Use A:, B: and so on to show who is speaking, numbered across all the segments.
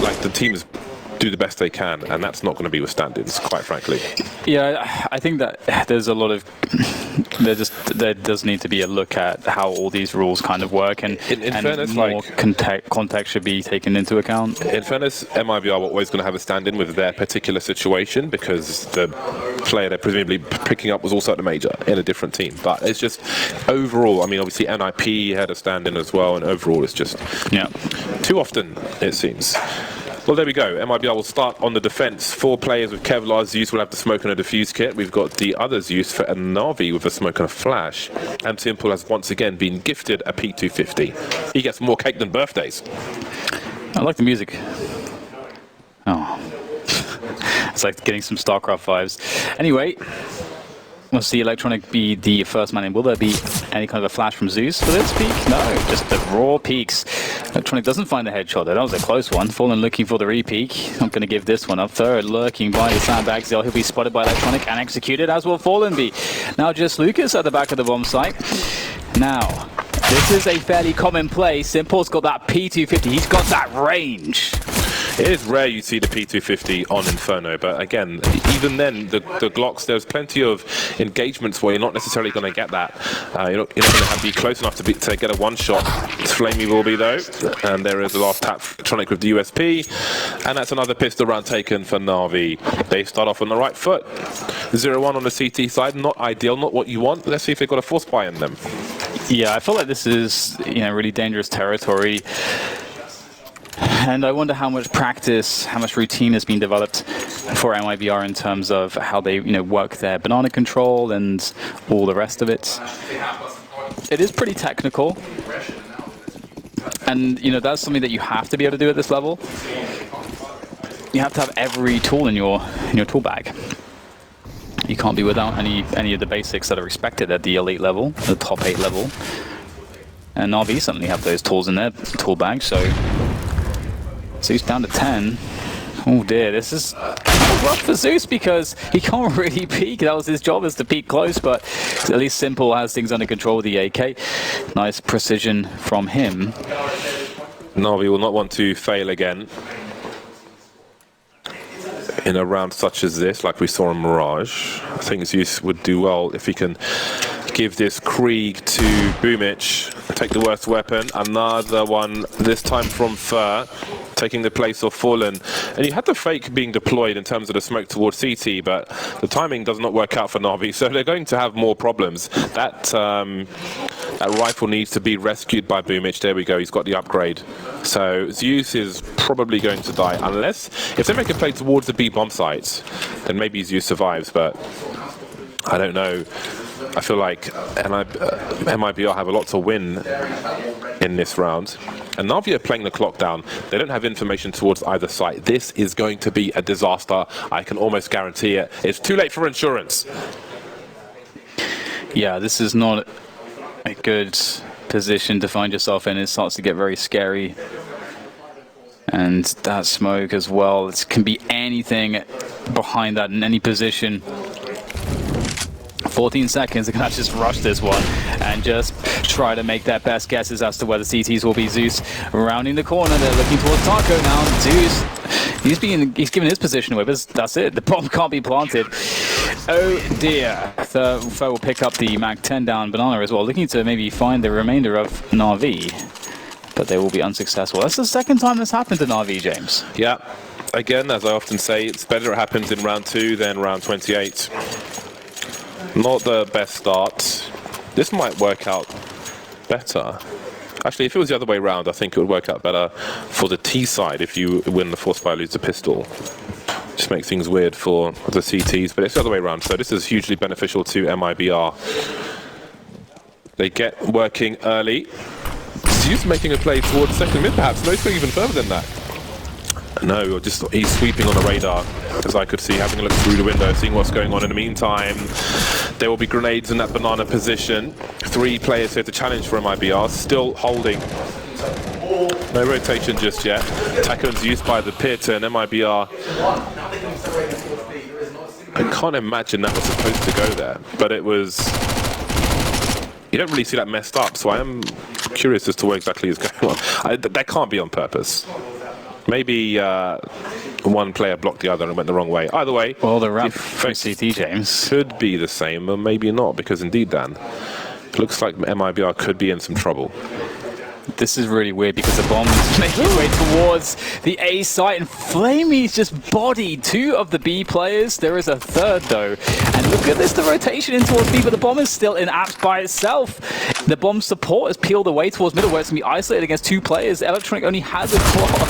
A: like the teams do the best they can, and that's not going to be with standards, quite frankly.
B: Yeah, I think that there's a lot of there does need to be a look at how all these rules kind of work, and
A: in fairness,
B: more
A: like
B: context should be taken into account.
A: In fairness, MiBR are always going to have a stand-in with their particular situation because the player they're presumably picking up was also at the major in a different team. But it's just overall, I mean, obviously NIP had a stand-in as well, and overall it's just too often, it seems. Well, there we go. MiBR will start on the defense. 4 players with Kevlar. Zeus will have the smoke and a defuse kit. We've got the other Zeus for a Na'Vi with a smoke and a flash. And Simple has once again been gifted a P250. He gets more cake than birthdays.
B: I like the music. Oh. It's like getting some StarCraft vibes. Anyway, will the Electronic be the first man in? Will there be any kind of a flash from Zeus for this peak? No, just the raw peaks. Electronic doesn't find the headshot there. That was a close one. Fallen looking for the re-peak. Not going to give this one up. Third lurking by the sandbags. He'll be spotted by Electronic and executed, as will Fallen be. Now just Lucas at the back of the bomb site. Now, this is a fairly common play. Simple's got that P250. He's got that range.
A: It is rare you see the P250 on Inferno, but again, even then, the Glocks, there's plenty of engagements where you're not necessarily going to get that. You're not going to be close enough to get a one-shot. Flamey will be, though. And there is the last tap for Electronic with the USP. And that's another pistol round taken for Na'Vi. They start off on the right foot. 0-1 on the CT side. Not ideal, not what you want. Let's see if they've got a force buy in them.
B: Yeah, I feel like this is, really dangerous territory. And I wonder how much practice, how much routine has been developed for MiBR in terms of how they, work their banana control and all the rest of it. It is pretty technical, and that's something that you have to be able to do at this level. You have to have every tool in your tool bag. You can't be without any of the basics that are expected at the elite level, the top 8 level. And Na'Vi certainly have those tools in their tool bag, so Zeus down to 10. Oh dear, this is rough for Zeus because he can't really peek. That was his job, is to peek close, but at least Simple has things under control with the AK. Nice precision from him.
A: Na'Vi will not want to fail again in a round such as this, like we saw in Mirage. I think Zeus would do well if he can give this Krieg to Boomich. Take the worst weapon. Another one, this time from Fur, taking the place of Fallen. And you had the fake being deployed in terms of the smoke towards CT, but the timing does not work out for Na'Vi, so they're going to have more problems. That rifle needs to be rescued by Boomich. There we go, he's got the upgrade. So Zeus is probably going to die, unless, if they make a play towards the B bomb site, then maybe Zeus survives, but I don't know. I feel like MiBR have a lot to win in this round. And Na'Vi are playing the clock down. They don't have information towards either side. This is going to be a disaster. I can almost guarantee it. It's too late for insurance.
B: Yeah, this is not a good position to find yourself in. It starts to get very scary. And that smoke as well. It can be anything behind that in any position. 14 seconds, they're going to just rush this one and just try to make their best guesses as to where the CTs will be. Zeus rounding the corner, they're looking towards Taco now. Zeus, he's given his position away, but that's it. The bomb can't be planted. Oh dear. The foe will pick up the Mag 10 down Banana as well, looking to maybe find the remainder of Na'Vi, but they will be unsuccessful. That's the second time this happened to Na'Vi, James.
A: Yeah. Again, as I often say, it's better it happens in round 2 than round 28. Not the best start. This might work out better. Actually, if it was the other way around, I think it would work out better for the T side if you win the force by lose the pistol. Just make things weird for the CTs, but it's the other way around. So this is hugely beneficial to MiBR. They get working early. Zeus making a play towards second mid, perhaps. No, he's going even further than that. No, just he's sweeping on the radar, as I could see, having a look through the window, seeing what's going on. In the meantime, there will be grenades in that banana position. 3 players here to challenge for MiBR, still holding. No rotation just yet. Tacon's used by the pit, and MiBR... I can't imagine that was supposed to go there, but it was... You don't really see that messed up, so I am curious as to what exactly is going on. That can't be on purpose. Maybe one player blocked the other and went the wrong way. Either way,
B: well, the ramp for CT, James,
A: could be the same, or maybe not, because indeed, Dan, it looks like MiBR could be in some trouble.
B: This is really weird because the bomb is making its way towards the A site, and Flamey's just bodied 2 of the B players. There is a third though, and look at this, the rotation in towards B, but the bomb is still in apps by itself. The bomb support has peeled away towards middle, where it's going to be isolated against 2 players. Electronic only has a clock.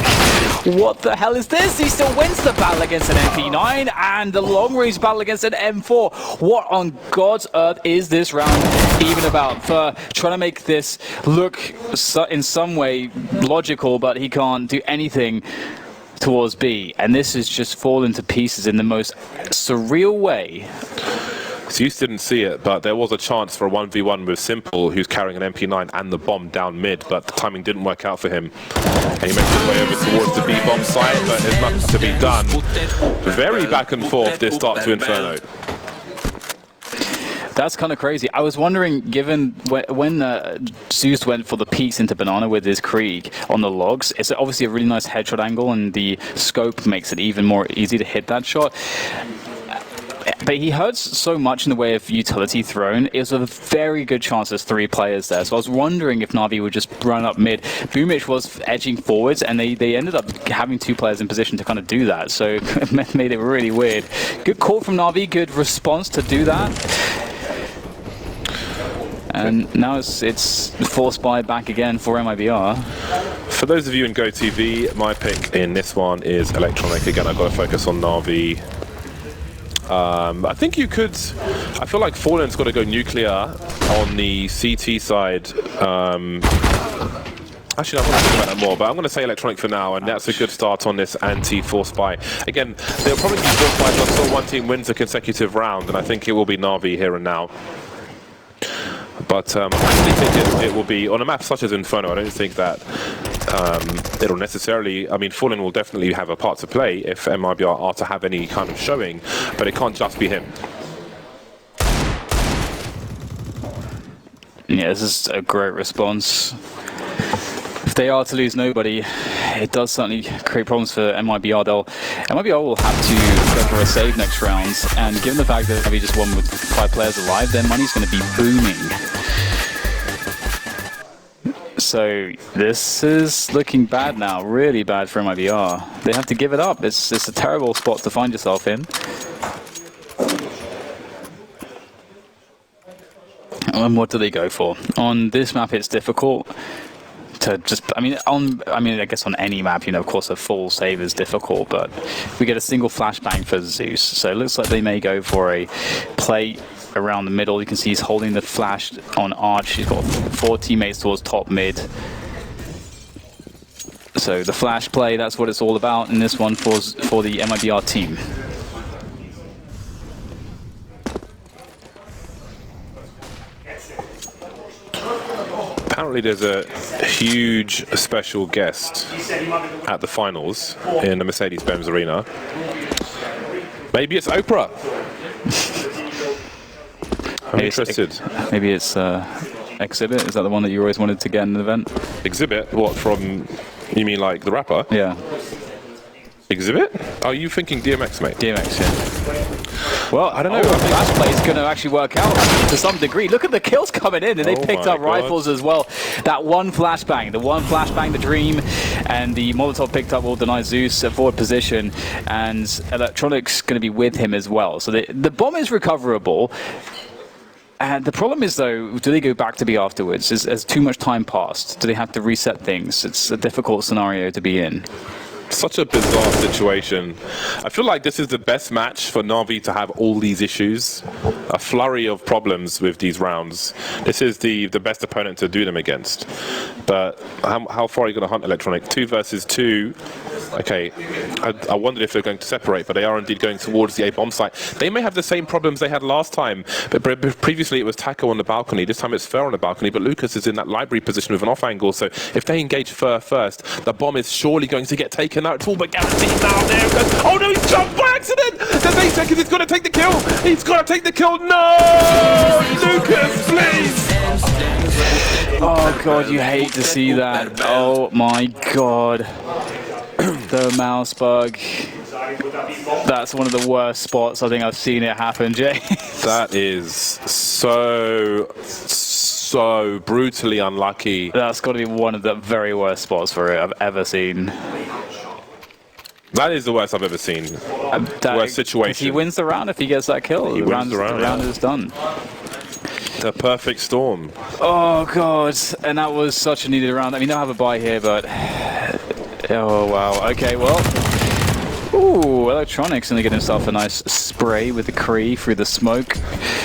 B: What the hell is this? He still wins the battle against an MP9 and the long range battle against an M4. What on God's earth is this round even about? For trying to make this look in some way logical, but he can't do anything towards B, and this has just fallen to pieces in the most surreal way.
A: So you didn't see it, but there was a chance for a 1v1 with Simple, who's carrying an MP9 and the bomb down mid, but the timing didn't work out for him. And he made his way over towards the B bomb site, but there's nothing to be done. Very back and forth this start to Inferno.
B: That's kind of crazy. I was wondering, given when Zeus went for the piece into Banana with his Krieg on the logs, it's obviously a really nice headshot angle, and the scope makes it even more easy to hit that shot. But he hurts so much in the way of utility thrown. It was a very good chance there's 3 players there. So I was wondering if Na'Vi would just run up mid. Boomich was edging forwards, and they ended up having 2 players in position to kind of do that. So it made it really weird. Good call from Na'Vi, good response to do that. And now it's forced by back again for MiBR.
A: For those of you in GoTV, my pick in this one is Electronic. Again, I've got to focus on Na'Vi. I think you could. I feel like Fallen's got to go nuclear on the CT side. Actually, I'm going to think about that more, but I'm going to say Electronic for now, and that's a good start on this anti-force buy. Again, there'll probably be 4 fights until one team wins a consecutive round, and I think it will be Na'Vi here and now. But I actually think it will be, on a map such as Inferno, I don't think that it'll necessarily, I mean, Fallen will definitely have a part to play if MiBR are to have any kind of showing, but it can't just be him.
B: Yeah, this is a great response. If they are to lose nobody, it does certainly create problems for MiBR. MiBR will have to go for a save next round, and given the fact that we just won with 5 players alive, their money's going to be booming. So this is looking bad now, really bad for MiBR. They have to give it up. It's a terrible spot to find yourself in. And what do they go for? On this map, it's difficult to just, I guess on any map, you know, of course a full save is difficult, but we get a single flashbang for Zeus. So it looks like they may go for a play around the middle. You can see he's holding the flash on Arch. He's got 4 teammates towards top mid. So the flash play, that's what it's all about in this one for the MiBR team.
A: Apparently there's a huge special guest at the finals in the Mercedes-Benz Arena. Maybe it's Oprah. I'm interested.
B: Maybe it's Exhibit. Is that the one that you always wanted to get in an event?
A: Exhibit? What, from, you mean like the rapper?
B: Yeah.
A: Exhibit? Are you thinking DMX, mate?
B: DMX, yeah. Well, I don't know. The flash play is going to actually work out to some degree. Look at the kills coming in, and they picked up rifles as well. That one flashbang, the Dream, and the Molotov picked up will deny Zeus a forward position, and Electronic's going to be with him as well. So the bomb is recoverable. And the problem is, though, do they go back to B afterwards? Has too much time passed? Do they have to reset things? It's a difficult scenario to be in.
A: Such a bizarre situation. I feel like this is the best match for Na'Vi to have all these issues. A flurry of problems with these rounds. This is the best opponent to do them against. But how far are you going to hunt Electronic? 2 versus 2. Okay, I wondered if they're going to separate, but they are indeed going towards the A bomb site. They may have the same problems they had last time, but previously it was Taco on the balcony. This time it's Fer on the balcony, but Lucas is in that library position with an off angle. So if they engage Fer first, the bomb is surely going to get taken out. It's all but guaranteed now. There it goes. Oh no, he's jumped by accident. There's 8 seconds. He's going to take the kill. He's going to take the kill. No, Lucas, please.
B: Oh god, you hate to see that. Oh my god. The mouse bug. That's one of the worst spots I think I've seen it happen, Jay.
A: That is so brutally unlucky.
B: That's got to be one of the very worst spots for it I've ever seen.
A: That is the worst I've ever seen. Worst situation.
B: If he wins the round, if he gets that kill, the round is done.
A: The perfect storm.
B: Oh, God. And that was such a needed round. I mean, they'll have a bye here, but... Oh, wow. Okay, well... Ooh, Electronics going to get himself a nice spray with the Kree through the smoke.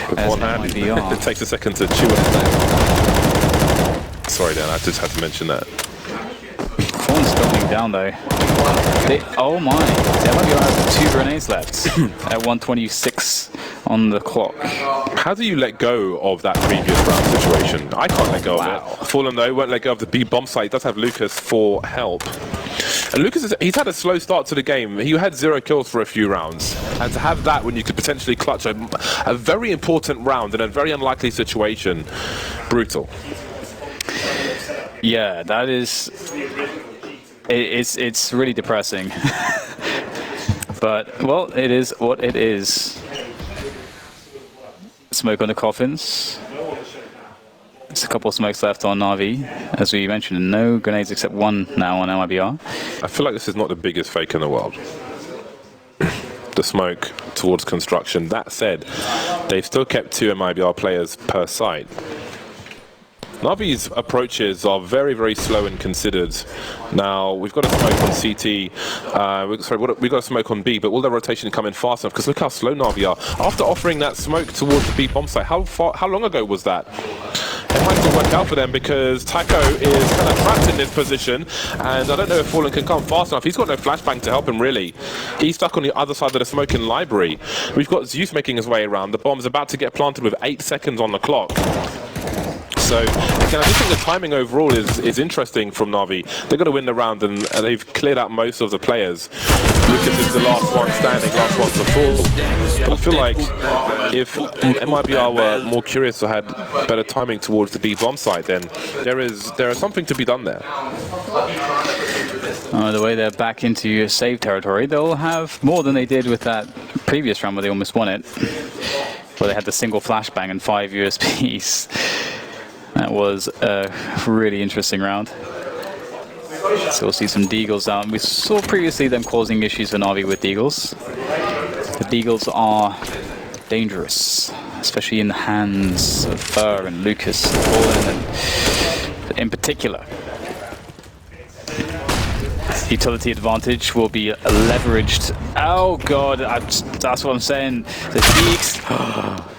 A: With one hand. It takes a second to chew it. Sorry, Dan, I just had to mention that.
B: Fallen's going down, though. Oh, my. They might be have 2 grenades left at 1:26 on the clock.
A: How do you let go of that previous round situation? I can't let go of it. Fallen, though, won't let go of the B bomb site. He does have Lucas for help. And Lucas, he's had a slow start to the game. He had 0 kills for a few rounds. And to have that when you could potentially clutch a very important round in a very unlikely situation, brutal.
B: Yeah, that is... It's really depressing. But, well, it is what it is. Smoke on the coffins. There's a couple of smokes left on Na'Vi. As we mentioned, no grenades except 1 now on MiBR.
A: I feel like this is not the biggest fake in the world. The smoke towards construction. That said, they've still kept 2 MiBR players per site. Na'Vi's approaches are very, very slow and considered. Now, we've got a smoke on CT, we've got a smoke on B, but will their rotation come in fast enough? Because look how slow Na'Vi are. After offering that smoke towards the B bomb site, how long ago was that? It might still work out for them because Taco is kind of trapped in this position, and I don't know if Fallen can come fast enough. He's got no flashbang to help him, really. He's stuck on the other side of the smoking library. We've got Zeus making his way around. The bomb's about to get planted with 8 seconds on the clock. So, again, I just think the timing overall is interesting from Na'Vi. They've got to win the round, and they've cleared out most of the players. Lucas is the last one standing, last one to fall. But I feel like if MiBR were more curious or had better timing towards the B bomb site, then there is something to be done there.
B: The way they're back into save territory, they'll have more than they did with that previous round where they almost won it, where they had the single flashbang and 5 USPs. That was a really interesting round. So we'll see some Deagles down. We saw previously them causing issues for Na'Vi with Deagles. The Deagles are dangerous, especially in the hands of Fur and Lucas and Fallen, and in particular. Utility advantage will be leveraged. Oh god, that's what I'm saying. The Deeks,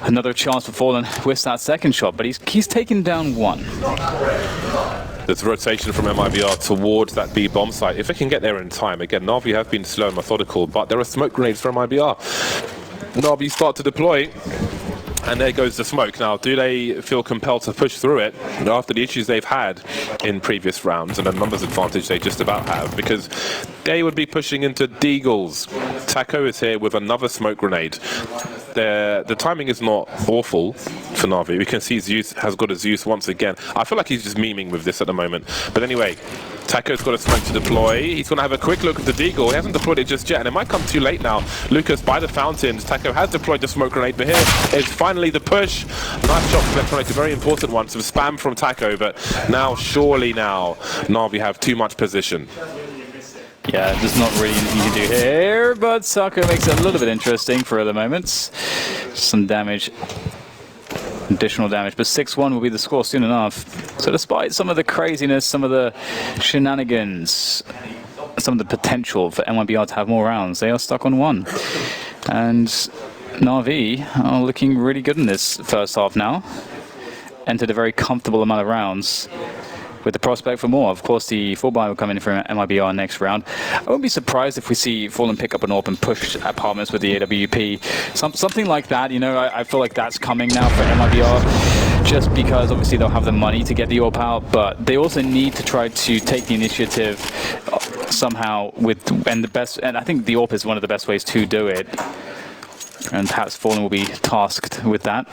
B: another chance for Fallen with that second shot, but he's taken down 1.
A: There's rotation from MiBR towards that B bomb site. If they can get there in time, again, Na'Vi have been slow and methodical, but there are smoke grenades from MiBR. Na'Vi start to deploy. And there goes the smoke. Now, do they feel compelled to push through it after the issues they've had in previous rounds and a numbers advantage they just about have? Because they would be pushing into Deagles. Taco is here with another smoke grenade. The timing is not awful for Na'Vi. We can see Zeus has got a Zeus once again. I feel like he's just memeing with this at the moment. But anyway, Taco's got a smoke to deploy. He's going to have a quick look at the Deagle. He hasn't deployed it just yet, and it might come too late now. Lucas by the fountains. Taco has deployed the smoke grenade, but here is finally the push. Nice shot from Electronic, a very important one. Some spam from Taco, but now, surely now, Na'Vi have too much position.
B: Yeah, there's not really anything you can do here, but Taco makes it a little bit interesting for the moments. Some damage. Additional damage, but 6-1 will be the score soon enough. So despite some of the craziness, some of the shenanigans, some of the potential for MiBR to have more rounds, they are stuck on 1. And Na'Vi are looking really good in this first half now. Entered a very comfortable amount of rounds, with the prospect for more. Of course, the 4-buy will come in from MiBR next round. I won't be surprised if we see Fallen pick up an AWP and push apartments with the AWP. Something like that, you know, I feel like that's coming now for MiBR, just because obviously they'll have the money to get the AWP out, but they also need to try to take the initiative somehow and I think the AWP is one of the best ways to do it. And perhaps Fallen will be tasked with that.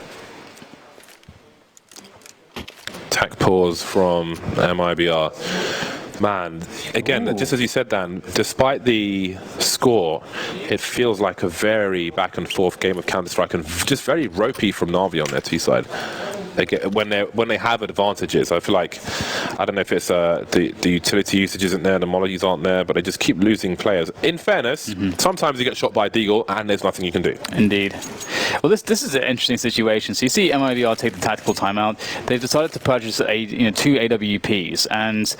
A: Attack pause from MiBR. Man, again, just as you said, Dan, despite the score, it feels like a very back and forth game of Counter-Strike and just very ropey from Na'Vi on their T side. Again, when they have advantages, I feel like, I don't know if it's the utility usage isn't there, the mollies aren't there, but they just keep losing players. In fairness, sometimes you get shot by a Deagle and there's nothing you can do.
B: Indeed. Well, this is an interesting situation. So you see MiBR take the tactical timeout. They've decided to purchase 2 AWPs, and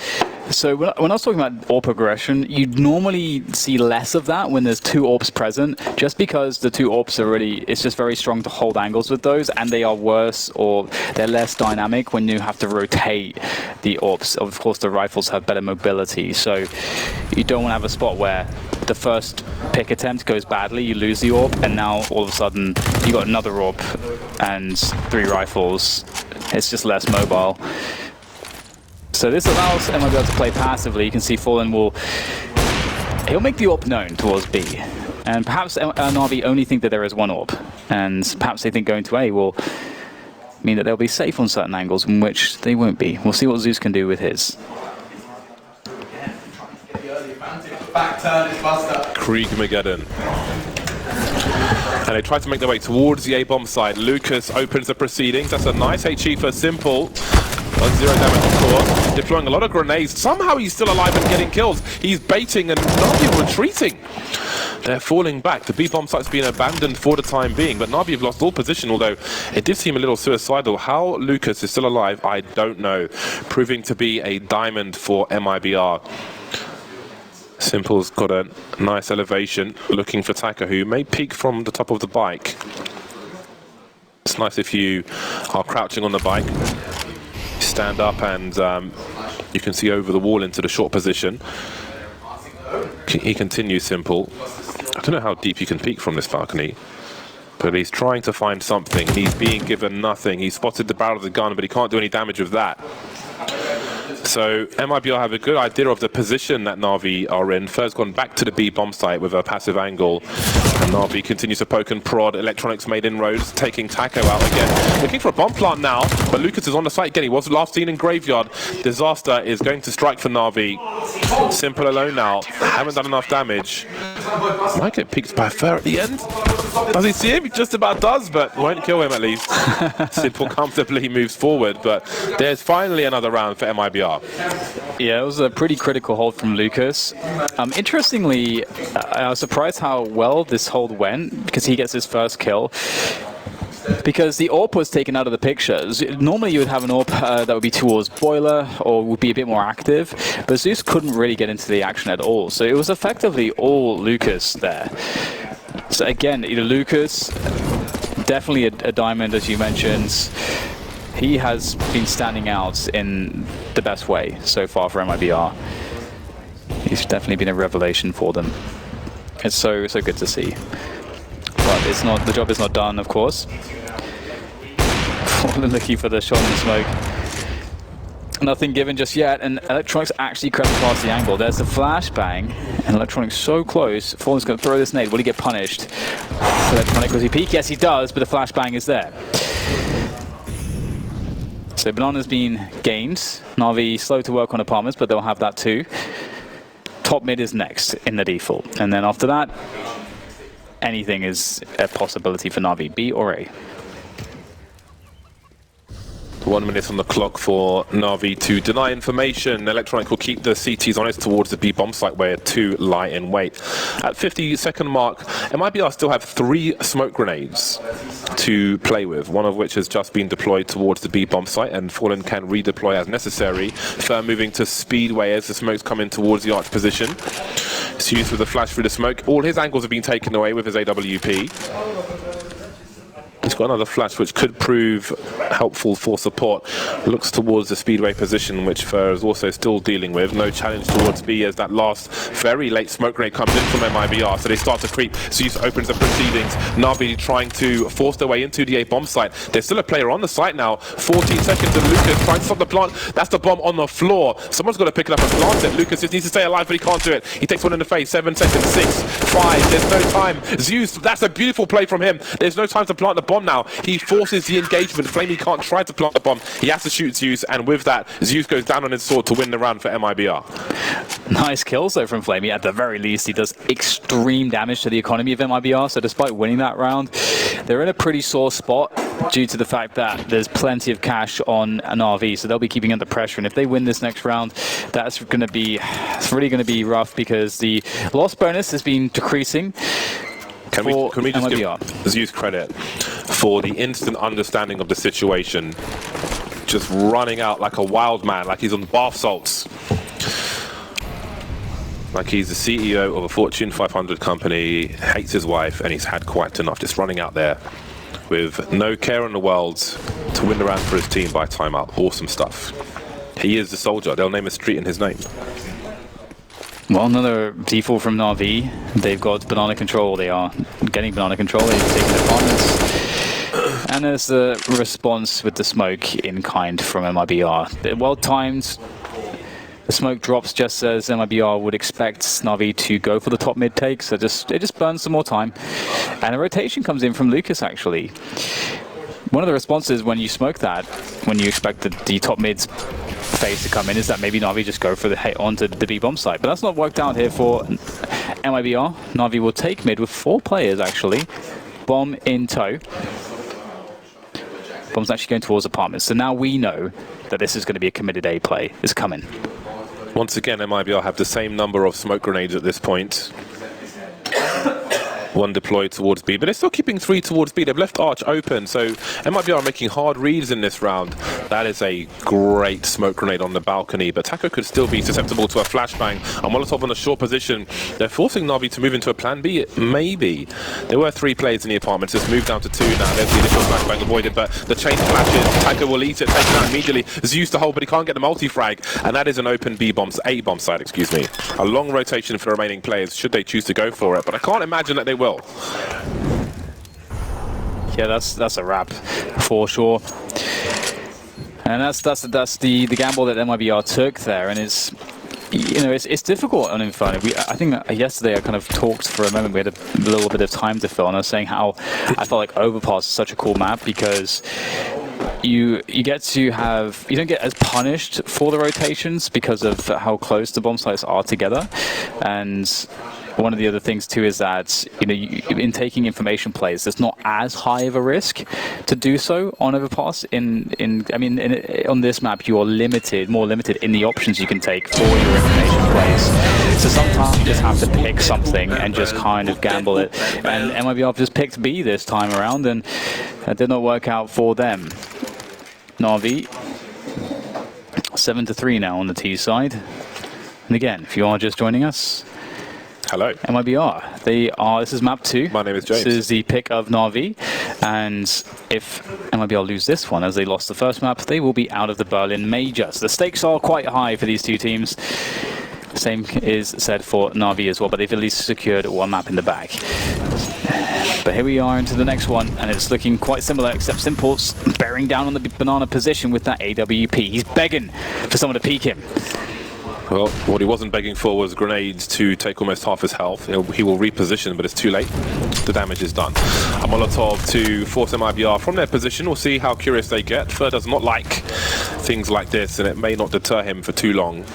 B: so when I was talking about AWP progression, you'd normally see less of that when there's 2 AWPs present, just because the 2 AWPs are really, it's just very strong to hold angles with those, and they are worse or they're less dynamic when you have to rotate the AWPs. Of course, the rifles have better mobility, so you don't want to have a spot where the first pick attempt goes badly, you lose the AWP, and now all of a sudden you got another AWP and 3 rifles. It's just less mobile. So this allows MiBR to play passively. You can see Fallen he'll make the AWP known towards B. And perhaps Na'Vi only think that there is one AWP, and perhaps they think going to A will mean that they'll be safe on certain angles in which they won't be. We'll see what Zeus can do with his.
A: Kriegmageddon. And they try to make their way towards the A-bomb side. Lucas opens the proceedings. That's a nice HE for Simple. 0 damage, of course. Deploying a lot of grenades. Somehow he's still alive and getting kills. He's baiting and Na'Vi retreating. They're falling back. The B-bomb site's been abandoned for the time being, but Na'Vi have lost all position, although it did seem a little suicidal. How Lucas is still alive, I don't know. Proving to be a diamond for MiBR. Simple's got a nice elevation, looking for Taka, who may peek from the top of the bike. It's nice if you are crouching on the bike. Stand up and you can see over the wall into the short position. He continues, Simple. I don't know how deep you can peek from this balcony, but he's trying to find something. He's being given nothing. He spotted the barrel of the gun, but he can't do any damage with that. So MiBR have a good idea of the position that Na'Vi are in. First gone back to the B bomb site with a passive angle. And Na'Vi continues to poke and prod. Electronics made inroads, taking Taco out again. Looking for a bomb plant now, but Lucas is on the site again. He was last seen in Graveyard. Disaster is going to strike for Na'Vi. Simple alone now. Haven't done enough damage. Might get picked by Fer at the end. Does he see him? He just about does, but won't kill him at least. Simple comfortably moves forward, but there's finally another round for MiBR.
B: Yeah, it was a pretty critical hold from Lucas. Interestingly, I was surprised how well this hold went, because he gets his first kill. Because the AWP was taken out of the pictures. Normally you would have an AWP that would be towards Boiler or would be a bit more active, but Zeus couldn't really get into the action at all. So it was effectively all Lucas there. So again, Lucas, definitely a diamond, as you mentioned. He has been standing out in the best way so far for MiBR. He's definitely been a revelation for them. It's so good to see. But it's not, the job is not done, of course. Looking for the shot in the smoke. Nothing given just yet, and Electronics actually crept past the angle. There's the flashbang, and Electronics so close. Fallen's going to throw this nade. Will he get punished? Electronic, does he peek? Yes, he does, but the flashbang is there. So Banana's been gained. Na'Vi slow to work on apartments, but they'll have that too. Top mid is next in the default, and then after that, anything is a possibility for Na'Vi, B or A.
A: 1 minute on the clock for Na'Vi to deny information. Electronic will keep the CTs honest towards the B bomb site where 2 lie in wait. At 50-second mark, MiBR still have 3 smoke grenades to play with, one of which has just been deployed towards the B bomb site, and Fallen can redeploy as necessary. Fer moving to Speedway as the smokes come in towards the arch position. It's used with a flash through the smoke. All his angles have been taken away with his AWP. He's got another flash which could prove helpful for support. Looks towards the Speedway position, which Fer is also still dealing with. No challenge towards B as that last very late smoke grenade comes in from MiBR, so they start to creep. Zeus opens the proceedings. Na'Vi trying to force their way into the A bomb site. There's still a player on the site now. 14 seconds and Lucas trying to stop the plant. That's the bomb on the floor. Someone's got to pick it up and plant it. Lucas just needs to stay alive, but he can't do it. He takes one in the face. 7 seconds, 6, 5. There's no time. Zeus, that's a beautiful play from him. There's no time to plant the bomb now. He forces the engagement. Flamey can't try to plant the bomb. He has to shoot Zeus, and with that, Zeus goes down on his sword to win the round for MiBR.
B: Nice kills though from Flamey. At the very least, he does extreme damage to the economy of MiBR, so despite winning that round, they're in a pretty sore spot due to the fact that there's plenty of cash on an RV, so they'll be keeping under pressure, and if they win this next round, that's going to be, it's really going to be rough because the loss bonus has been decreasing.
A: Can we just give Zeus credit for the instant understanding of the situation, just running out like a wild man, like he's on bath salts. Like he's the CEO of a Fortune 500 company, hates his wife, and he's had quite enough, just running out there with no care in the world to win the round for his team by timeout. Awesome stuff. He is the soldier. They'll name a street in his name.
B: Well, another default from Na'Vi. They've got banana control. They are getting banana control. They've taken their partners. And there's the response with the smoke in kind from MiBR. Well timed. The smoke drops just as MiBR would expect Na'Vi to go for the top mid take, so it just burns some more time. And a rotation comes in from Lucas, actually. One of the responses when you smoke that, when you expect the top mid's phase to come in, is that maybe Na'Vi just go for the hit onto the B bomb site. But that's not worked out here for MiBR. Na'Vi will take mid with 4 players, actually. Bomb in tow. Bomb's actually going towards apartments. So now we know that this is going to be a committed A play. It's coming.
A: Once again, MiBR have the same number of smoke grenades at this point. 1 deployed towards B, but they're still keeping 3 towards B. They've left Arch open, so MiBR are making hard reads in this round. That is a great smoke grenade on the balcony, but Taco could still be susceptible to a flashbang. A Molotov on a short position. They're forcing Na'Vi to move into a plan B, maybe. There were 3 players in the apartments, just moved down to 2 now. There's the initial flashbang avoided, but the chain flashes. Taco will eat it, taken out immediately. Zeus to hold, but he can't get the multi-frag, and that is an open A bomb side, excuse me. A long rotation for the remaining players, should they choose to go for it, but I can't imagine that they will.
B: Yeah, that's a wrap for sure. And that's the gamble that MiBR took there, and it's, you know, it's difficult on Inferno. I think yesterday I kind of talked for a moment. We had a little bit of time to fill, and I was saying how I felt like Overpass is such a cool map because you get to have, you don't get as punished for the rotations because of how close the bomb sites are together. And one of the other things too is that, you know, in taking information plays, there's not as high of a risk to do so on Overpass. On this map, you are more limited in the options you can take for your information plays. So sometimes you just have to pick something and just kind of gamble it. And MiBR just picked B this time around, and that did not work out for them. Na'Vi 7-3 now on the T side. And again, if you are just joining us,
A: hello.
B: MiBR. This is map 2.
A: My name is James.
B: This is the pick of Na'Vi. And if MiBR lose this one, as they lost the first map, they will be out of the Berlin Major. So the stakes are quite high for these two teams. Same is said for Na'Vi as well, but they've at least secured 1 map in the bag. But here we are into the next one, and it's looking quite similar, except Simple's bearing down on the banana position with that AWP. He's begging for someone to peek him.
A: Well, what he wasn't begging for was grenades to take almost half his health. He will reposition, but it's too late. The damage is done. A Molotov to force MiBR from their position. We'll see how curious they get. Fer does not like things like this, and it may not deter him for too long.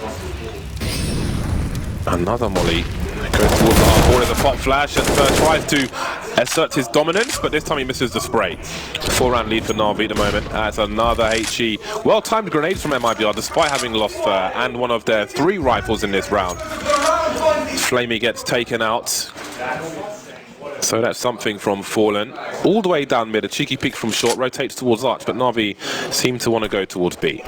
A: Another molly goes towards the hard border, the pop flash, and Fer tries to assert his dominance, but this time he misses the spray. 4-round lead for Na'Vi at the moment. That's another HE. Well-timed grenades from MiBR, despite having lost Fer and one of their 3 rifles in this round. Flamey gets taken out. So that's something from Fallen. All the way down mid, a cheeky peek from short, rotates towards Arch, but Na'Vi seem to want to go towards B.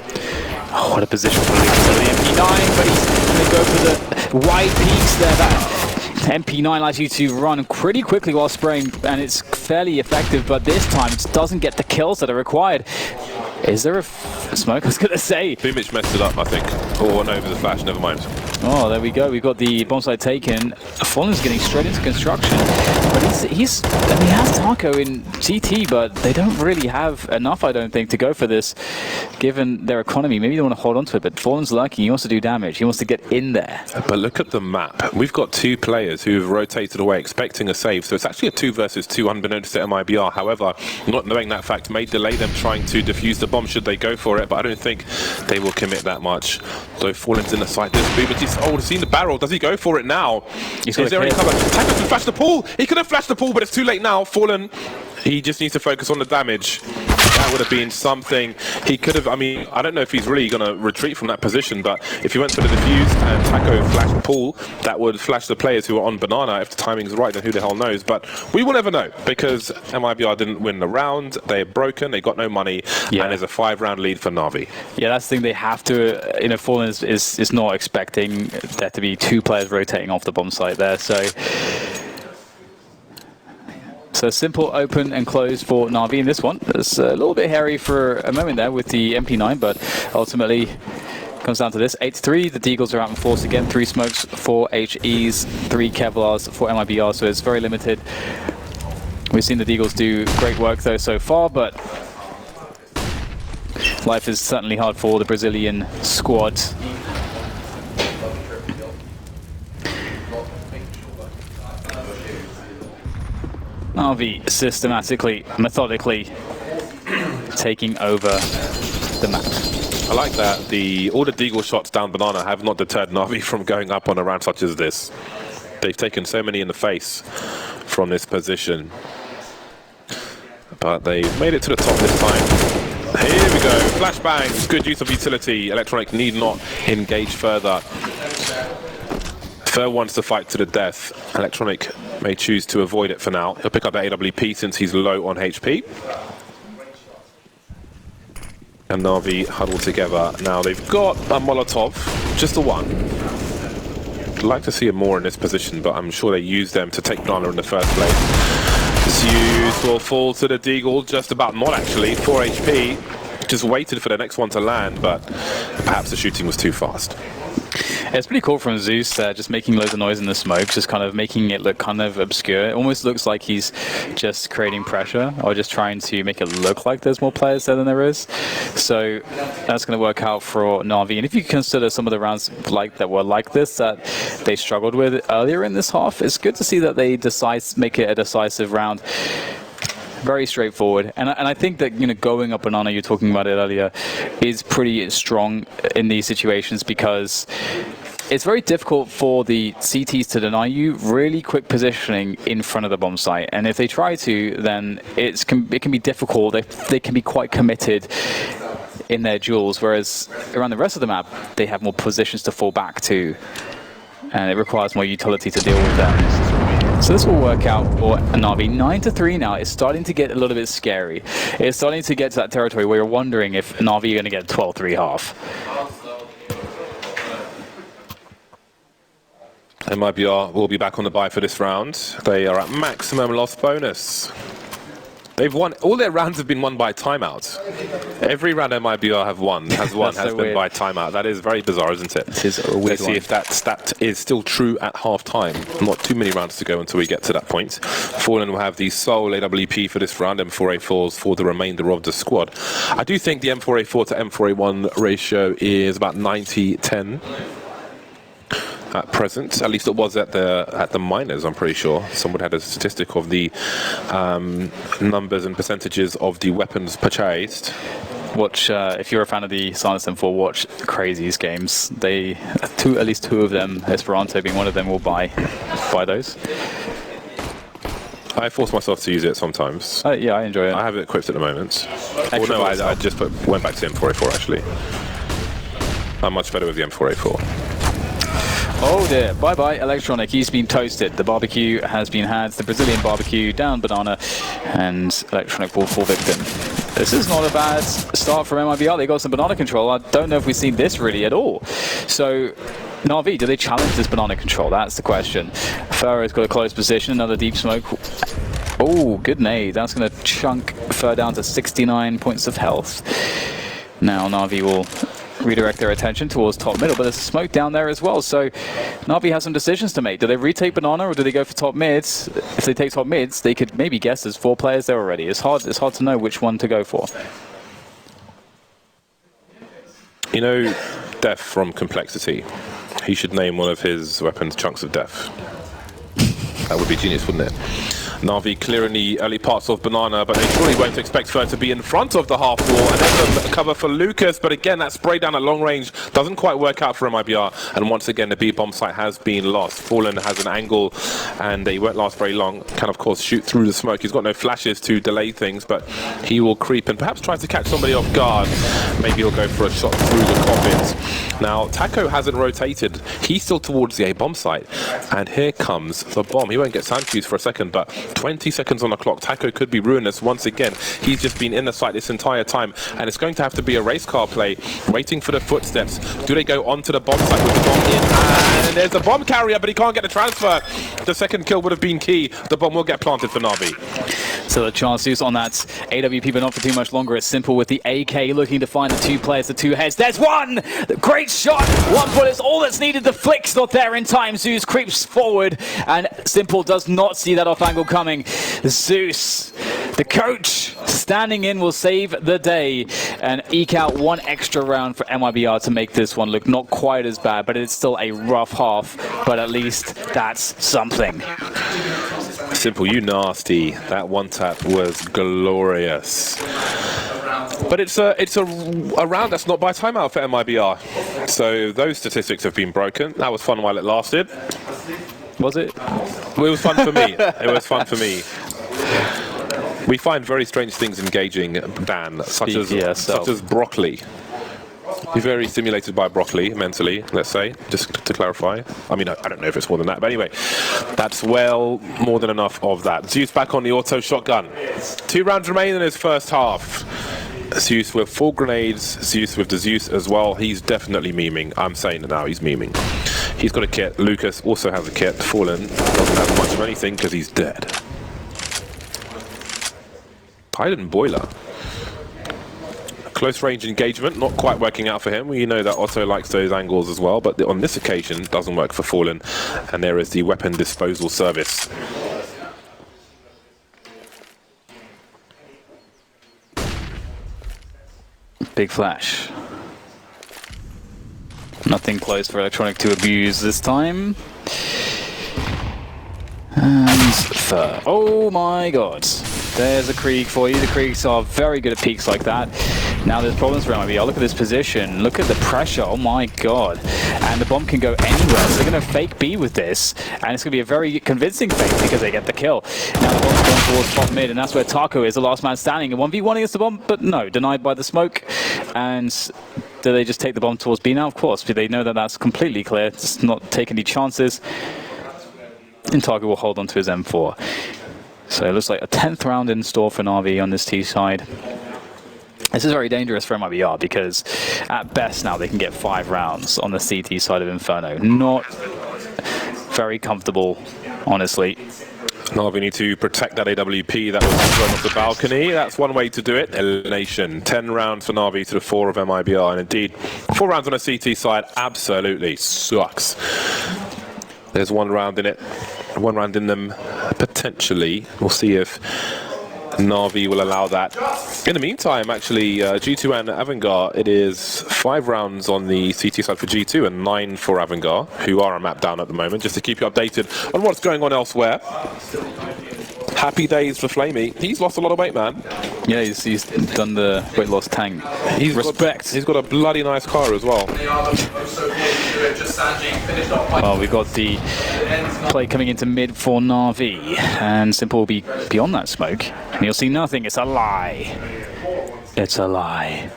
B: Oh, what a position for Lucas on the MP9, but he's going to go for the wide peaks there. That MP9 allows you to run pretty quickly while spraying, and it's fairly effective, but this time it doesn't get the kills that are required. Is there a smoke? I was going to say.
A: Boomich messed it up, I think. Oh, no, over the flash, never mind.
B: Oh, there we go. We've got the bomb site taken. Fallen's getting straight into construction. But he has Taco in CT, but they don't really have enough, I don't think, to go for this, given their economy. Maybe they want to hold on to it, but Fallen's lucky. He wants to do damage. He wants to get in there.
A: But look at the map. We've got 2 players who've rotated away expecting a save, so it's actually a 2 versus 2 unbeknownst to MiBR. However, not knowing that fact may delay them trying to defuse the bomb should they go for it, but I don't think they will commit that much. So Fallen's in the side. This Boomer, he's seen the barrel. Does he go for it now? Is there any cover? Taco can flash the pool. He could have flashed the pool, but it's too late now. Fallen, he just needs to focus on the damage. That would have been something. He could have, I mean, I don't know if he's really going to retreat from that position, but if he went for the defuse and Taco flashed pool, that would flash the players who are on banana. If the timing's right, then who the hell knows? But we will never know, because MiBR didn't win the round. They're broken, they got no money, and there's a 5-round lead for Na'Vi. Yeah,
B: that's the thing. They have to, you know, Fallen is not expecting there to be 2 players rotating off the bomb site there, so simple open and close for Na'Vi in this one. It's a little bit hairy for a moment there with the MP9, but ultimately comes down to this. 8-3, the Deagles are out in force again. 3 smokes, 4 HEs, 3 Kevlars for MiBR, so it's very limited. We've seen the Deagles do great work though so far, but life is certainly hard for the Brazilian squad. Na'Vi systematically, methodically taking over the map.
A: I like that all the Deagle shots down banana have not deterred Na'Vi from going up on a round such as this. They've taken so many in the face from this position, but they made it to the top this time. Here we go, flashbang, good use of utility. Electronic need not engage further. Fer wants to fight to the death. Electronic may choose to avoid it for now. He'll pick up that AWP since he's low on HP. And Na'Vi huddle together. Now they've got a Molotov, just the one. I'd like to see him more in this position, but I'm sure they used them to take Banana in the first place. Zeus will fall to the Deagle, just about not actually, 4 HP. Just waited for the next one to land, but perhaps the shooting was too fast.
B: It's pretty cool from Zeus, just making loads of noise in the smoke, just kind of making it look kind of obscure. It almost looks like he's just creating pressure or just trying to make it look like there's more players there than there is. So that's going to work out for Na'Vi. And if you consider some of the rounds that were like this that they struggled with earlier in this half, it's good to see that they make it a decisive round. Very straightforward, and I think that, you know, going up banana, you're talking about it earlier, is pretty strong in these situations because it's very difficult for the CTs to deny you really quick positioning in front of the bomb site, and if they try to, then it can be difficult. They can be quite committed in their duels, whereas around the rest of the map, they have more positions to fall back to, and it requires more utility to deal with them. So this will work out for Na'Vi. 9-3 now. It's starting to get a little bit scary. It's starting to get to that territory where you're wondering if Na'Vi are going to get 12-3 half.
A: MiBR will be back on the bye for this round. They are at maximum loss bonus. They've won, all their rounds have been won by timeout. Every round MiBR has been by timeout. That is very bizarre, isn't it?
B: It is a weird
A: Let's see if that stat is still true at half time. Not too many rounds to go until we get to that point. Fallen will have the sole AWP for this round, M4A4s for the remainder of the squad. I do think the M4A4 to M4A1 ratio is about 90-10. At present, at least it was at the minors. I'm pretty sure someone had a statistic of the numbers and percentages of the weapons purchased.
B: Watch if you're a fan of the Silence M4, watch Crazy's games. They at least two of them, Esperanto being one of them, will buy those.
A: I force myself to use it sometimes.
B: Yeah, I enjoy it.
A: I have it equipped at the moment. Well, no, I just went back to the M4A4 actually. I'm much better with the M4A4.
B: Oh dear, bye-bye Electronic, he's been toasted. The barbecue has been had, the Brazilian barbecue down banana, and Electronic will fall victim. This is not a bad start from MiBR. They got some banana control. I don't know if we've seen this really at all. So, Na'Vi, do they challenge this banana control? That's the question. Pharaoh's got a close position, another deep smoke. Oh, good nade. That's going to chunk Fer down to 69 points of health. Now Na'Vi will redirect their attention towards top middle, but there's smoke down there as well. So Na'Vi has some decisions to make. Do they retake Banana or do they go for top mids? If they take top mids, they could maybe guess there's 4 players there already. It's hard to know which one to go for.
A: You know, Death from Complexity. He should name one of his weapons Chunks of Death. That would be genius, wouldn't it? Na'Vi clearing the early parts of Banana, but they surely won't expect Fer to be in front of the half wall. And there's a cover for Lucas, but again, that spray down at long range doesn't quite work out for MiBR. And once again, the B-bomb site has been lost. Fallen has an angle, and he won't last very long. Can, of course, shoot through the smoke. He's got no flashes to delay things, but he will creep and perhaps try to catch somebody off guard. Maybe he'll go for a shot through the coffins. Now, Taco hasn't rotated. He's still towards the A-bomb site. And here comes the bomb. He won't get sound cues for a second, but 20 seconds on the clock. Taco could be ruinous once again. He's just been in the site this entire time, and it's going to have to be a race car play, waiting for the footsteps. Do they go onto the bomb site with the bomb in? And there's a bomb carrier, but he can't get the transfer. The second kill would have been key. The bomb will get planted for Na'Vi.
B: So the chance use on that AWP, but not for too much longer. It's Simple with the AK looking to find the 2 players, the 2 heads. There's one! Great shot! 1 bullet is all that's needed. The flick's not there in time. Zeus creeps forward, and Simple does not see that off angle coming. Zeus, the coach, standing in, will save the day and eke out 1 extra round for MiBR to make this one look not quite as bad, but it's still a rough half, but at least that's something.
A: Simple, you nasty. That one tap was glorious. But it's a round that's not by timeout for MiBR. So those statistics have been broken. That was fun while it lasted.
B: Was it?
A: Well, it was fun for me. It was fun for me. We find very strange things engaging, Dan, such as broccoli. You're very stimulated by broccoli mentally, let's say, just to clarify. I mean, I don't know if it's more than that, but anyway, that's well more than enough of that. Zeus back on the auto shotgun. 2 rounds remain in his first half. Zeus with full grenades, Zeus with the Zeus as well. He's definitely memeing. I'm saying it now, he's memeing. He's got a kit. Lucas also has a kit. Fallen doesn't have much of anything because he's dead. Pilot Boiler. Close range engagement, not quite working out for him. We know that Otto likes those angles as well, but on this occasion, doesn't work for Fallen. And there is the weapon disposal service.
B: Big flash. Nothing close for Electronic to abuse this time. And Fer. Oh my god. There's a Krieg for you. The Kriegs are very good at peaks like that. Now there's problems for MiBR. Look at this position. Look at the pressure. Oh my god. And the bomb can go anywhere. So they're going to fake B with this. And it's going to be a very convincing fake because they get the kill. Now the bomb's going towards top mid. And that's where Taco is, the last man standing. A 1v1 against the bomb. But no, denied by the smoke. And do they just take the bomb towards B now? Of course. They know that that's completely clear. Just not take any chances. And Taco will hold on to his M4. So it looks like a 10th round in store for Na'Vi on this T side. This is very dangerous for MiBR because at best now they can get 5 rounds on the CT side of Inferno. Not very comfortable, honestly.
A: Na'Vi need to protect that AWP that was thrown off the balcony. That's one way to do it. Elimination. 10 rounds for Na'Vi to the 4 of MiBR. And indeed, 4 rounds on a CT side absolutely sucks. There's 1 round in it. 1 round in them, potentially. We'll see if Na'Vi will allow that. In the meantime, actually, G2 and Avangard, it is 5 rounds on the CT side for G2 and 9 for Avangard, who are a map down at the moment, just to keep you updated on what's going on elsewhere. Happy days for Flamey. He's lost a lot of weight, man.
B: Yeah, he's done the weight loss tank. Respect.
A: He's got a bloody nice car as well.
B: Well, we've got the play coming into mid for Na'Vi, and Simple will be beyond that smoke. And you'll see nothing. It's a lie. It's a lie.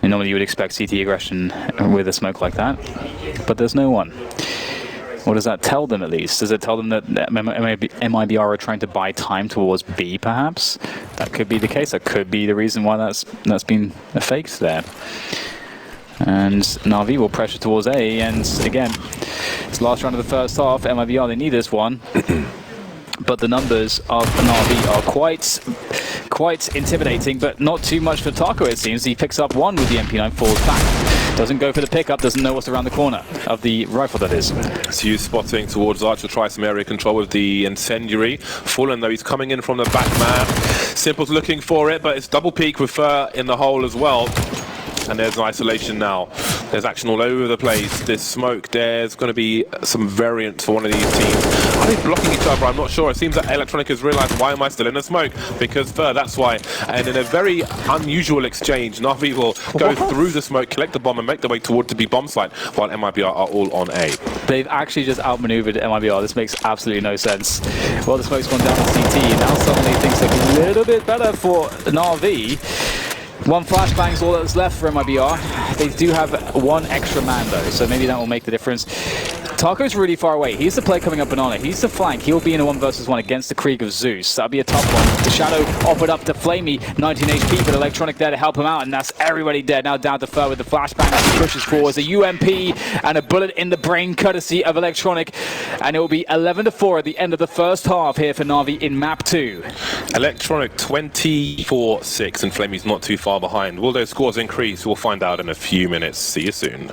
B: And normally you would expect CT aggression with a smoke like that, but there's no one. What does that tell them, at least? Does it tell them that MiBR are trying to buy time towards B, perhaps? That could be the case. That could be the reason why that's been faked there. And Na'Vi will pressure towards A, and again, it's the last round of the first half. MiBR, they need this one. But the numbers of Na'Vi are quite intimidating, but not too much for Taco, it seems. He picks up one with the MP9, falls back. Doesn't go for the pickup, doesn't know what's around the corner of the rifle, that is.
A: So you spotting towards Arch to try some area control with the incendiary. Fallen though, he's coming in from the back, man. Simple's looking for it, but it's double peak with Fur in the hole as well. And there's an isolation now. There's action all over the place. There's smoke. There's going to be some variant for one of these teams. Are they blocking each other? I'm not sure. It seems that Electronic has realized, why am I still in the smoke? Because Fur, that's why. And in a very unusual exchange, Na'Vi will go through the smoke, collect the bomb, and make their way towards the B bomb site, while MiBR are all on A.
B: They've actually just outmaneuvered MiBR. This makes absolutely no sense. Well, the smoke's gone down to CT. Now suddenly things look a little bit better for Na'Vi. One flashbang's all that's left for MiBR. They do have one extra man though, so maybe that will make the difference. Taco's really far away. He's the player coming up banana. He's the flank. He'll be in a 1 versus 1 against the Krieg of Zeus. That'll be a tough one. The Shadow offered up to Flamey, 19 HP, but Electronic there to help him out, and that's everybody dead. Now down to Fur with the flashbang as he pushes forwards. A UMP and a bullet in the brain courtesy of Electronic, and it will be 11-4 at the end of the first half here for Na'Vi in map 2.
A: Electronic 24-6, and Flamey's not too far behind. Will those scores increase? We'll find out in a few minutes. See you soon.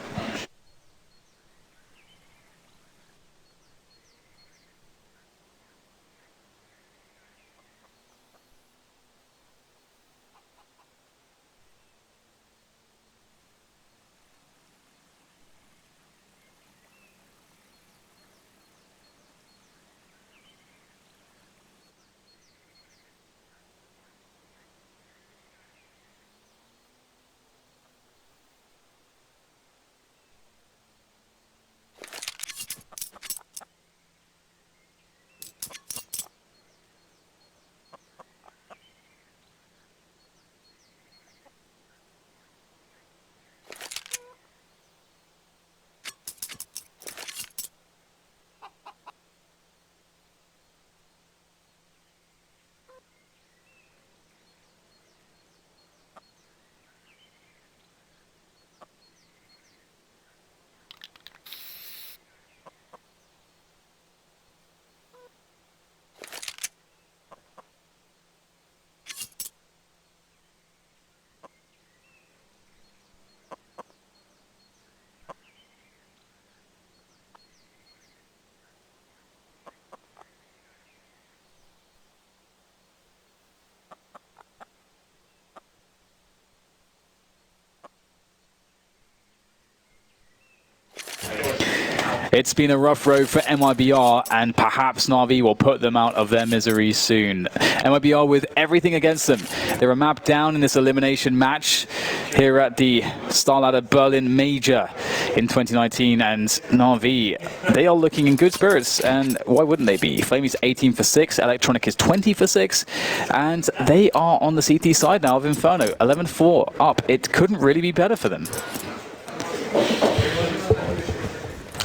B: It's been a rough road for MiBR, and perhaps Na'Vi will put them out of their misery soon. MiBR with everything against them. They were mapped down in this elimination match here at the Starladder Berlin Major in 2019, and Na'Vi, they are looking in good spirits, and why wouldn't they be? Flamey's 18 for 6, Electronic is 20 for 6, and they are on the CT side now of Inferno, 11-4 up. It couldn't really be better for them.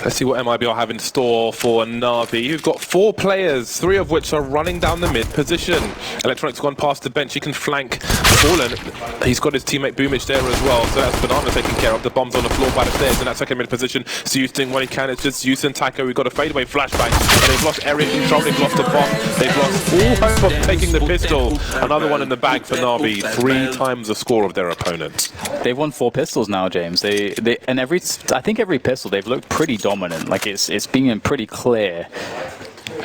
A: Let's see what MiBR have in store for Na'Vi. You've got 4 players, 3 of which are running down the mid position. Electronic's gone past the bench. He can flank Fallen. He's got his teammate Boomich there as well, so that's Banana taken care of. The bomb's on the floor by the stairs in that second mid position. Zeus doing what he can. It's just Zeus and Taco. We've got a fadeaway flashbang, and they've lost area control. They've lost the bomb. They've lost all hope of taking the pistol. Another one in the bag for Na'Vi. 3 times the score of their opponent.
B: They've won 4 pistols now, James. I think every pistol they've looked pretty dominant. Like it's been a pretty clear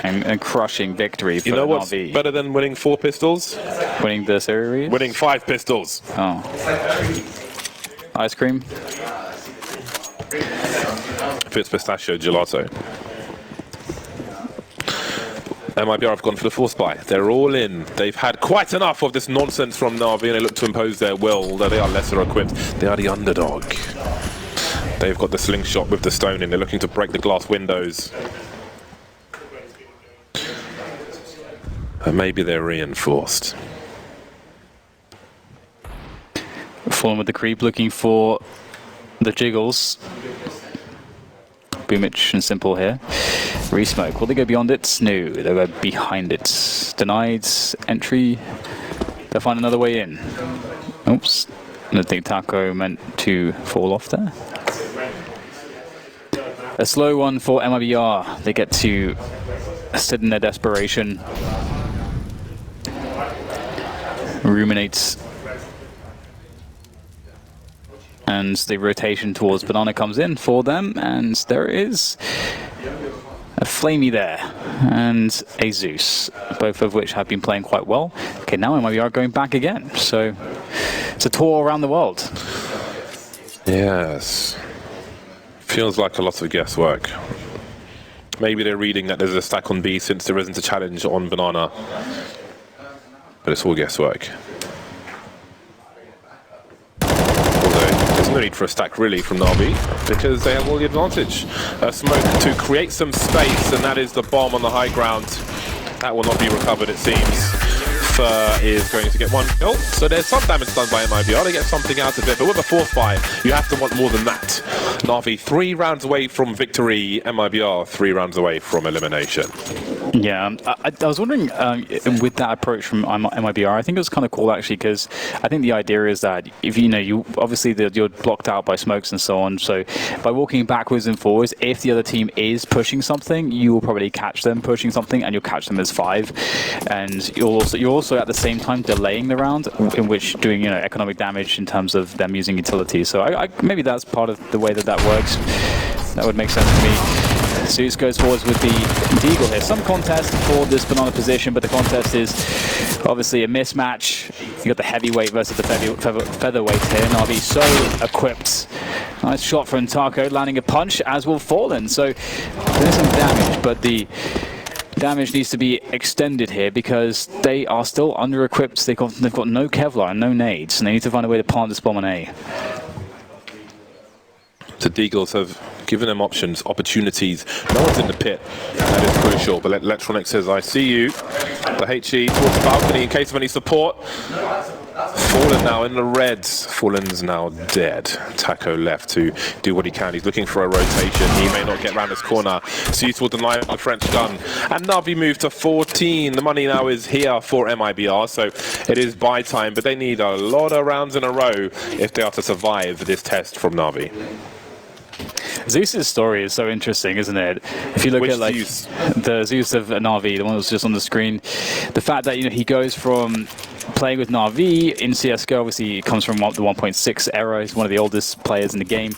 B: and crushing victory for Na'Vi.
A: You know what's better than winning 4 pistols?
B: Winning the series?
A: Winning 5 pistols.
B: Oh. Ice cream?
A: If it's pistachio gelato. MiBR have gone for the force buy. They're all in. They've had quite enough of this nonsense from Na'Vi, and they look to impose their will, although they are lesser equipped. They are the underdog. They've got the slingshot with the stone in. They're looking to break the glass windows. And maybe they're reinforced.
B: Fallen with the creep, looking for the jiggles. Boomich and Simple here. Resmoke. Will they go beyond it? No, they'll go behind it. Denied entry. They'll find another way in. Oops. I don't think Taco meant to fall off there. A slow one for MiBR. They get to sit in their desperation. ruminates. And the rotation towards Banana comes in for them, and there is a Flamey there, and a Zeus, both of which have been playing quite well. Okay, now MiBR going back again, so it's a tour around the world.
A: Yes. Feels like a lot of guesswork. Maybe they're reading that there's a stack on B since there isn't a challenge on Banana. But it's all guesswork. There's no need for a stack really from Na'Vi because they have all the advantage. Smoke to create some space, and that is the bomb on the high ground. That will not be recovered, it seems. Fur is going to get one kill, so there's some damage done by MiBR. They get something out of it, but with a fourth buy, you have to want more than that. Na'Vi 3 rounds away from victory, MiBR 3 rounds away from elimination.
B: Yeah, I was wondering with that approach from MiBR, I think it was kind of cool actually, because I think the idea is that if you obviously you're blocked out by smokes and so on, so by walking backwards and forwards, if the other team is pushing something, you will probably catch them pushing something, and you'll catch them as 5, and you're also at the same time delaying the round, in which doing economic damage in terms of them using utility. So maybe that's part of the way that works. That would make sense to me. Zeus goes forwards with the Deagle here. Some contest for this Banana position, but the contest is obviously a mismatch. You got the heavyweight versus the featherweight here. Na'Vi so equipped. Nice shot from Taco, landing a punch, as will Fallen. So there's some damage, but the damage needs to be extended here because they are still under-equipped. They've got no Kevlar and no nades, and they need to find a way to plant this bomb on A.
A: The Deagles have given them options, opportunities. No one's in the pit. That is crucial. But Electronic says, I see you. The HE towards the balcony in case of any support. Fallen now in the reds. Fallen's now dead. Taco left to do what he can. He's looking for a rotation. He may not get round this corner. Zeus will deny the French gun. And Na'Vi move to 14. The money now is here for MiBR, so it is buy time. But they need a lot of rounds in a row if they are to survive this test from Na'Vi.
B: Zeus's story is so interesting, isn't it? If you look at like
A: Zeus?
B: The Zeus of Na'Vi, the one that was just on the screen, the fact that he goes from playing with Na'Vi in CS:GO, obviously he comes from the 1.6 era. He's one of the oldest players in the game,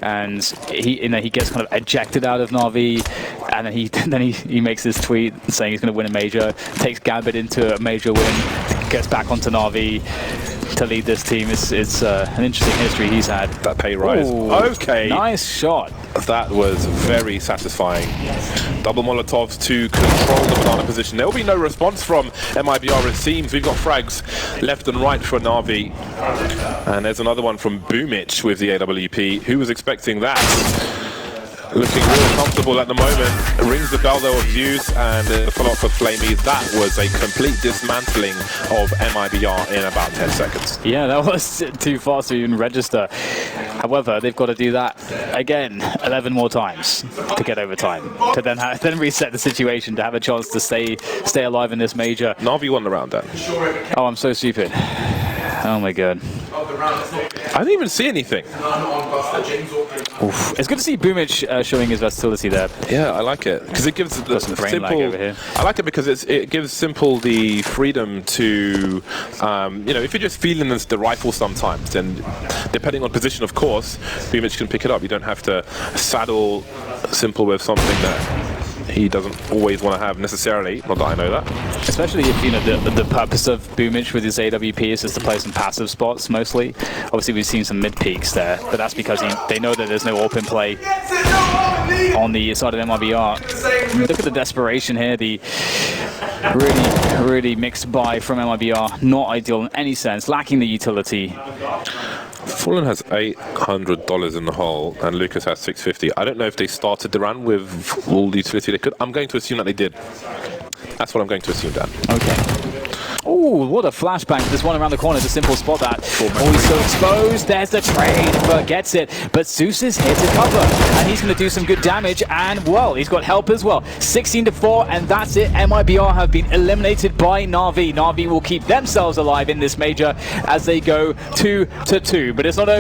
B: and he gets kind of ejected out of Na'Vi, and then he makes this tweet saying he's going to win a major, takes Gambit into a major win, gets back onto Na'Vi to lead this team. It's an interesting history he's had.
A: That pay rise.
B: Ooh,
A: okay.
B: Nice shot.
A: That was very satisfying. Double Molotovs to control the Banana position. There will be no response from MiBR, it seems. We've got frags left and right for Na'Vi. And there's another one from Boomich with the AWP. Who was expecting that? Looking real comfortable at the moment. Rings the bell though of Zeus, and the follow-up for Flamey. That was a complete dismantling of MiBR in about 10 seconds.
B: Yeah, that was too fast to even register. However, they've got to do that again 11 more times to get overtime, to then reset the situation, to have a chance to stay alive in this major.
A: Na'Vi won the round then.
B: Oh, I'm so stupid. Oh my god.
A: I didn't even see anything.
B: Oof. It's good to see Boomich showing his versatility there.
A: Yeah, I like it because it gives the
B: lag over here.
A: I like it because it gives Simple the freedom to, if you're just feeling the rifle sometimes, then depending on position, of course, Boomich can pick it up. You don't have to saddle Simple with something that he doesn't always want to have necessarily. Not that I know that.
B: Especially if the purpose of Boomich with his AWP is just to play some passive spots mostly. Obviously we've seen some mid peaks there, but that's because they know that there's no open play on the side of MiBR. Look at the desperation here. The really mixed buy from MiBR. Not ideal in any sense, lacking the utility.
A: Fallen has $800 in the hole, and Lucas has $650. I don't know if they started the round with all the utility they could. I'm going to assume that they did. That's what I'm going to assume, Dan.
B: Okay. Oh, what a flashbang. This one around the corner, the Simple spot that. Oh, he's so exposed. There's the trade. Burt gets it. But Zeus is here to cover. And he's going to do some good damage. And, well, he's got help as well. 16-4, and that's it. MiBR have been eliminated by Na'Vi. Na'Vi will keep themselves alive in this major as they go 2-2. But it's not over.